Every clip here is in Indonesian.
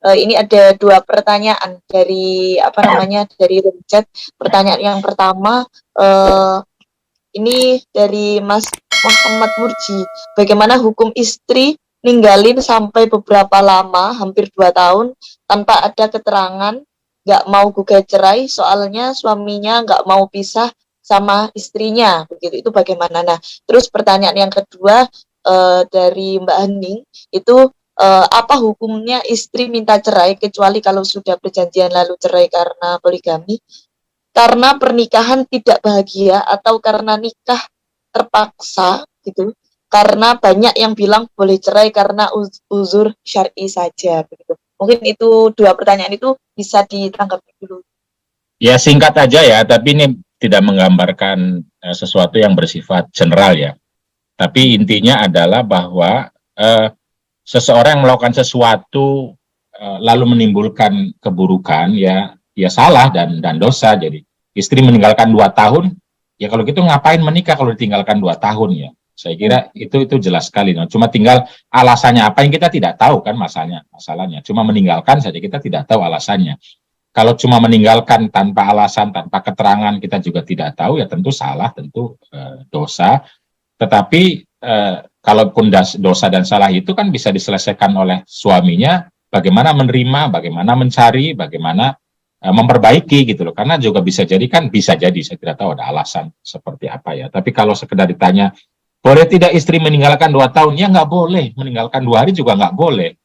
Ini ada dua pertanyaan dari apa namanya dari room chat. Pertanyaan yang pertama ini dari Mas Muhammad Murji. Bagaimana hukum istri ninggalin sampai beberapa lama, hampir 2 tahun, tanpa ada keterangan, nggak mau gugat cerai, soalnya suaminya nggak mau pisah sama istrinya, begitu. Itu bagaimana? Nah, terus pertanyaan yang kedua dari Mbak Hening, itu apa hukumnya istri minta cerai kecuali kalau sudah perjanjian lalu cerai karena poligami, karena pernikahan tidak bahagia atau karena nikah terpaksa gitu, karena banyak yang bilang boleh cerai karena uzur syar'i saja begitu. Mungkin itu dua pertanyaan itu bisa ditanggapi dulu. Ya singkat aja ya, tapi ini tidak menggambarkan sesuatu yang bersifat general ya. Tapi intinya adalah bahwa seseorang yang melakukan sesuatu lalu menimbulkan keburukan ya salah dan dosa. Jadi istri meninggalkan 2 tahun, ya kalau gitu ngapain menikah kalau ditinggalkan 2 tahun ya. Saya kira itu jelas sekali. Nah, cuma tinggal alasannya apa yang kita tidak tahu kan masalahnya. Cuma meninggalkan saja kita tidak tahu alasannya. Kalau cuma meninggalkan tanpa alasan, tanpa keterangan kita juga tidak tahu, ya tentu salah, tentu dosa. Tetapi kalaupun dosa dan salah itu kan bisa diselesaikan oleh suaminya, bagaimana menerima, bagaimana mencari, bagaimana memperbaiki gitu loh. Karena juga bisa jadi, saya tidak tahu ada alasan seperti apa ya. Tapi kalau sekedar ditanya, boleh tidak istri meninggalkan 2 tahun? Ya nggak boleh, meninggalkan 2 hari juga nggak boleh.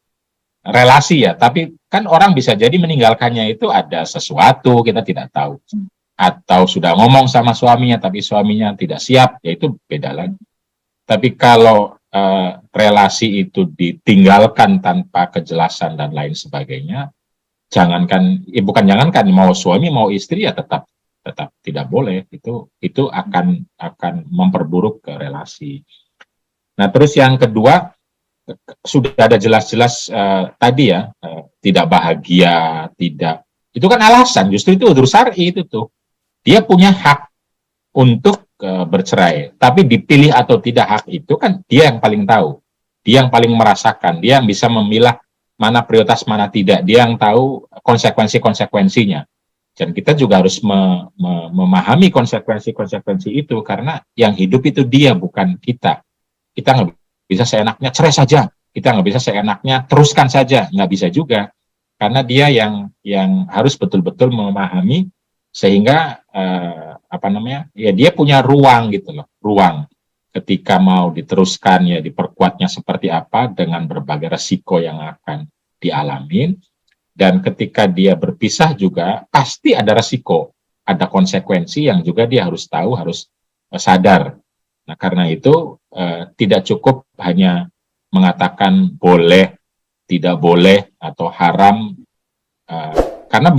Relasi ya, tapi kan orang bisa jadi meninggalkannya itu ada sesuatu, kita tidak tahu. Atau sudah ngomong sama suaminya, tapi suaminya tidak siap, ya itu beda lagi. Tapi kalau relasi itu ditinggalkan tanpa kejelasan dan lain sebagainya, bukan jangankan mau suami mau istri ya tetap tidak boleh. Itu akan memperburuk ke relasi. Nah, terus yang kedua, sudah ada jelas-jelas tadi ya, tidak bahagia, itu kan alasan, justru itu udzur syar'i itu tuh. Dia punya hak untuk bercerai, tapi dipilih atau tidak hak itu kan dia yang paling tahu, dia yang paling merasakan, dia yang bisa memilah mana prioritas mana tidak, dia yang tahu konsekuensi-konsekuensinya. Dan kita juga harus memahami konsekuensi-konsekuensi itu, karena yang hidup itu dia, bukan kita. Kita nggak bisa seenaknya cerai saja, kita nggak bisa seenaknya teruskan saja, nggak bisa juga, karena dia yang harus betul-betul memahami, sehingga ya dia punya ruang gitu loh, ruang ketika mau diteruskan ya diperkuatnya seperti apa dengan berbagai resiko yang akan dialamin, dan ketika dia berpisah juga pasti ada resiko, ada konsekuensi yang juga dia harus tahu, harus sadar. Nah, karena itu tidak cukup hanya mengatakan boleh, tidak boleh, atau haram, karena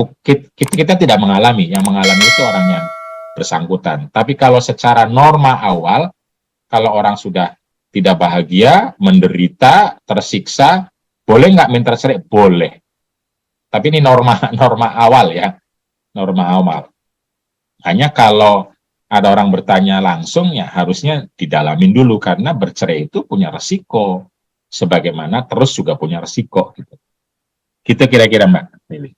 kita tidak mengalami, yang mengalami itu orang yang bersangkutan. Tapi kalau secara norma awal, kalau orang sudah tidak bahagia, menderita, tersiksa, boleh nggak minta cerai? Boleh. Tapi ini norma awal ya, norma awal. Hanya kalau ada orang bertanya langsung, ya harusnya didalamin dulu, karena bercerai itu punya resiko, sebagaimana terus juga punya resiko. Gitu kira-kira Mbak Lili.